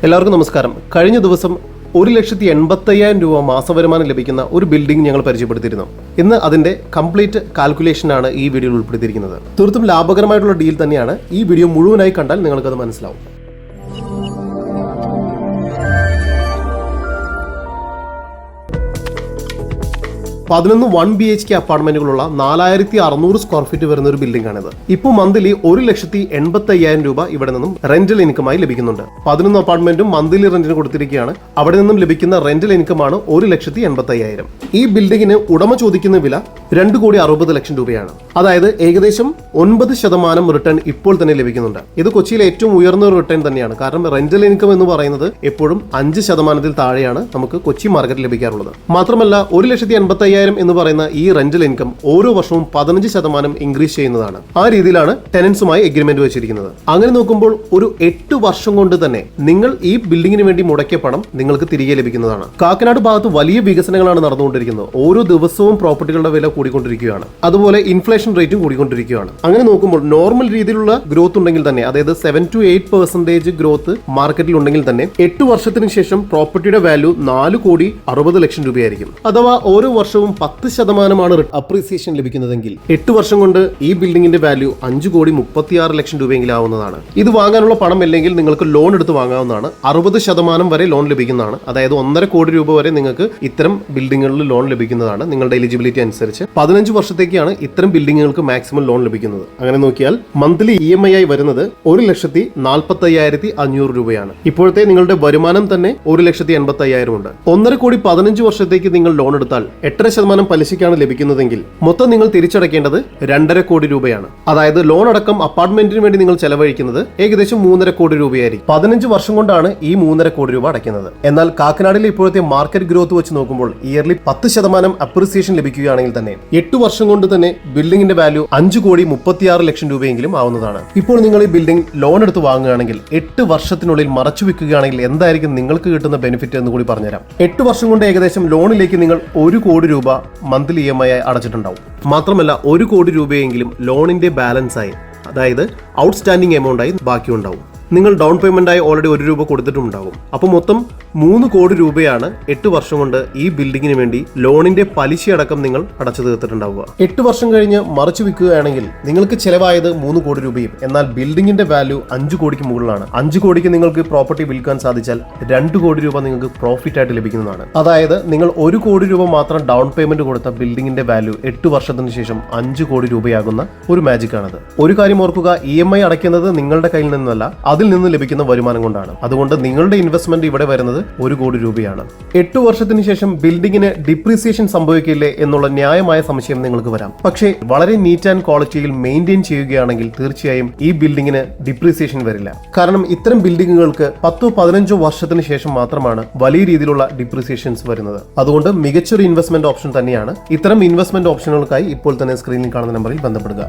എല്ലാവർക്കും നമസ്കാരം. കഴിഞ്ഞ ദിവസം 1,80,000 രൂപ മാസവരുമാനം ലഭിക്കുന്ന ഒരു ബിൽഡിംഗ് ഞങ്ങൾ പരിചയപ്പെടുത്തിയിരുന്നു. ഇന്ന് അതിന്റെ കംപ്ലീറ്റ് കാൽക്കുലേഷനാണ് ഈ വീഡിയോയിൽ ഉൾപ്പെടുത്തിയിരിക്കുന്നത്. തീർത്തും ലാഭകരമായിട്ടുള്ള ഡീൽ തന്നെയാണ്. ഈ വീഡിയോ മുഴുവനായി കണ്ടാൽ നിങ്ങൾക്കത് മനസ്സിലാവും. 11 1 BHK അപ്പാർട്ട്മെന്റുകളുള്ള 4,600 സ്ക്വയർ ഫീറ്റ് വരുന്ന ഒരു ബിൽഡിംഗ് ആണിത്. ഇപ്പോൾ മന്ത്ലി 1,80,000 രൂപ ഇവിടെ നിന്നും റെന്റൽ ഇൻകമായി ലഭിക്കുന്നുണ്ട്. 11 അപ്പാർട്ട്മെന്റും മന്ത്ലി റെന്റിന് കൊടുത്തിരിക്കുകയാണ്. അവിടെ നിന്നും ലഭിക്കുന്ന റെന്റൽ ഇൻകമാണ് 1,80,000. ഈ ബിൽഡിംഗിന് ഉടമ ചോദിക്കുന്ന വില 2,60,00,000 രൂപയാണ്. അതായത് ഏകദേശം 9% റിട്ടേൺ ഇപ്പോൾ തന്നെ ലഭിക്കുന്നുണ്ട്. ഇത് കൊച്ചിയിലെ ഏറ്റവും ഉയർന്ന ഒരു റിട്ടേൺ തന്നെയാണ്. കാരണം റെന്റൽ ഇൻകം എന്ന് പറയുന്നത് എപ്പോഴും 5% താഴെയാണ് നമുക്ക് കൊച്ചി മാർക്കറ്റിൽ ലഭിക്കാറുള്ളത്. മാത്രമല്ല 1,80,000 എന്ന് പറയുന്ന ഈ റെന്റൽ ഇൻകം ഓരോ വർഷവും 15% ഇൻക്രീസ് ചെയ്യുന്നതാണ്. ആ രീതിയിലാണ് ടെനൻസുമായി എഗ്രിമെന്റ് വെച്ചിരിക്കുന്നത്. അങ്ങനെ നോക്കുമ്പോൾ ഒരു 8 വർഷം കൊണ്ട് തന്നെ നിങ്ങൾ ഈ ബിൽഡിംഗിന് വേണ്ടി മുടക്കിയ പണം നിങ്ങൾക്ക് തിരികെ ലഭിക്കുന്നതാണ്. കാക്കനാട് ഭാഗത്ത് വലിയ വികസനങ്ങളാണ് നടന്നുകൊണ്ടിരിക്കുന്നത്. ഓരോ ദിവസവും പ്രോപ്പർട്ടികളുടെ വില കൂടിക്കൊണ്ടിരിക്കുകയാണ്. അതുപോലെ ഇൻഫ്ലേഷൻ റേറ്റും കൂടിക്കൊണ്ടിരിക്കുകയാണ്. അങ്ങനെ നോക്കുമ്പോൾ നോർമൽ രീതിയിലുള്ള ഗ്രോത്ത് ഉണ്ടെങ്കിൽ തന്നെ, അതായത് 7 to 8% ഗ്രോത്ത് മാർക്കറ്റിൽ ഉണ്ടെങ്കിൽ തന്നെ 8 വർഷത്തിന് ശേഷം പ്രോപ്പർട്ടിയുടെ വാല്യൂ 4,60,00,000 രൂപയായിരിക്കും. അഥവാ ഓരോ വർഷവും 10% അപ്രീസിയേഷൻ ലഭിക്കുന്നതെങ്കിൽ 8 വർഷം കൊണ്ട് ഈ ബിൽഡിംഗിന്റെ വാല്യൂ 5,36,00,000 രൂപയെങ്കിലും ആവുന്നതാണ്. ഇത് വാങ്ങാനുള്ള പണം അല്ലെങ്കിൽ നിങ്ങൾക്ക് ലോൺ എടുത്ത് വാങ്ങാവുന്നതാണ്. 60% വരെ ലോൺ ലഭിക്കുന്നതാണ്. അതായത് 1.5 കോടി രൂപ വരെ നിങ്ങൾക്ക് ഇത്തരം ബിൽഡിങ്ങുകളിൽ ലോൺ ലഭിക്കുന്നതാണ്. നിങ്ങളുടെ എലിജിബിലിറ്റി അനുസരിച്ച് 15 വർഷത്തേക്കാണ് ഇത്തരം ബിൽഡിങ്ങുകൾക്ക് മാക്സിമം ലോൺ ലഭിക്കുന്നത്. അങ്ങനെ നോക്കിയാൽ മന്ത്ലി EMI ആയി വരുന്നത് 1,40,500 രൂപയാണ്. ഇപ്പോഴത്തെ നിങ്ങളുടെ വരുമാനം തന്നെ 1,80,000 ഉണ്ട്. 1.5 കോടി 15 വർഷത്തേക്ക് നിങ്ങൾ ലോൺ എടുത്താൽ 8% പലിശയ്ക്കാണ് ലഭിക്കുന്നതെങ്കിൽ മൊത്തം നിങ്ങൾ തിരിച്ചടയ്ക്കേണ്ടത് 2.5 കോടി രൂപയാണ്. അതായത് ലോൺ അടക്കം അപ്പാർട്ട്മെന്റിന് വേണ്ടി നിങ്ങൾ ചെലവഴിക്കുന്നത് ഏകദേശം 3.5 കോടി രൂപയായിരിക്കും. 15 വർഷം കൊണ്ടാണ് ഈ 3.5 കോടി രൂപ അടയ്ക്കുന്നത്. എന്നാൽ കാക്കനാടിലെ ഇപ്പോഴത്തെ മാർക്കറ്റ് ഗ്രോത്ത് വെച്ച് നോക്കുമ്പോൾ ഇയർലി 10% അപ്രീസിയേഷൻ ലഭിക്കുകയാണെങ്കിൽ തന്നെ 8 വർഷം കൊണ്ട് തന്നെ ബിൽഡിംഗിന്റെ വാല്യൂ 5,36,00,000 രൂപയെങ്കിലും ആവുന്നതാണ്. ഇപ്പോൾ നിങ്ങൾ ഈ ബിൽഡിംഗ് ലോൺ എടുത്ത് വാങ്ങുകയാണെങ്കിൽ 8 വർഷത്തിനുള്ളിൽ മറച്ചു വെക്കുകയാണെങ്കിൽ എന്തായിരിക്കും നിങ്ങൾക്ക് കിട്ടുന്ന ബെനിഫിറ്റ് എന്ന് കൂടി പറഞ്ഞുതരാം. 8 വർഷം കൊണ്ട് ഏകദേശം ലോണിലേക്ക് നിങ്ങൾ 1 കോടി രൂപ മന്ത്ലി EMI ആയി അടച്ചിട്ടുണ്ടാവും. മാത്രമല്ല 1 കോടി രൂപയെങ്കിലും ലോണിന്റെ ബാലൻസ് ആയി, അതായത് ഔട്ട്സ്റ്റാൻഡിംഗ് എമൗണ്ട് ആയി ബാക്കിയുണ്ടാവും. നിങ്ങൾ ഡൗൺ പേയ്മെന്റ് ആയി ഓൾറെഡി 1 രൂപ കൊടുത്തിട്ടുണ്ടാകും. അപ്പോൾ മൊത്തം 3 കോടി രൂപയാണ് 8 വർഷം കൊണ്ട് ഈ ബിൽഡിങ്ങിന് വേണ്ടി ലോണിന്റെ പലിശ അടക്കം നിങ്ങൾ അടച്ചു തീർത്തിട്ടുണ്ടാവുക. 8 വർഷം കഴിഞ്ഞ് മറിച്ചു വിൽക്കുകയാണെങ്കിൽ നിങ്ങൾക്ക് ചെലവായത് 3 കോടി രൂപയും, എന്നാൽ ബിൽഡിങ്ങിന്റെ വാല്യൂ 5 കോടിക്ക് മുകളിലാണ്. 5 കോടിക്ക് നിങ്ങൾക്ക് പ്രോപ്പർട്ടി വിൽക്കാൻ സാധിച്ചാൽ 2 കോടി രൂപ നിങ്ങൾക്ക് പ്രോഫിറ്റ് ആയിട്ട് ലഭിക്കുന്നതാണ്. അതായത് നിങ്ങൾ 1 കോടി രൂപ മാത്രം ഡൗൺ പേയ്മെന്റ് കൊടുത്ത ബിൽഡിങ്ങിന്റെ വാല്യൂ 8 വർഷത്തിന് ശേഷം 5 കോടി രൂപയാകുന്ന ഒരു മാജിക് ആണത്. ഒരു കാര്യം ഓർക്കുക, EMI അടയ്ക്കുന്നത് നിങ്ങളുടെ കയ്യിൽ നിന്നല്ല, അതിൽ നിന്ന് ലഭിക്കുന്ന വരുമാനം കൊണ്ടാണ്. അതുകൊണ്ട് നിങ്ങളുടെ ഇൻവെസ്റ്റ്മെന്റ് ഇവിടെ വരുന്നത് 1 കോടി രൂപയാണ്. 8 വർഷത്തിന് ശേഷം ബിൽഡിങ്ങിന് ഡിപ്രീസിയേഷൻ സംഭവിക്കില്ലേ എന്നുള്ള ന്യായമായ സംശയം നിങ്ങൾക്ക് വരാം. പക്ഷേ വളരെ നീറ്റ് ആൻഡ് ക്വാളിറ്റിയിൽ മെയിൻറ്റെയിൻ ചെയ്യുകയാണെങ്കിൽ തീർച്ചയായും ഈ ബിൽഡിങ്ങിന് ഡിപ്രീസിയേഷൻ വരില്ല. കാരണം ഇത്തരം ബിൽഡിങ്ങുകൾക്ക് 10-15 വർഷത്തിന് ശേഷം മാത്രമാണ് വലിയ രീതിയിലുള്ള ഡിപ്രീസിയേഷൻസ് വരുന്നത്. അതുകൊണ്ട് മികച്ചൊരു ഇൻവെസ്റ്റ്മെന്റ് ഓപ്ഷൻ തന്നെയാണ്. ഇത്തരം ഇൻവെസ്റ്റ്മെന്റ് ഓപ്ഷനുകൾക്കായി ഇപ്പോൾ തന്നെ സ്ക്രീനിൽ കാണുന്ന നമ്പറിൽ ബന്ധപ്പെടുക.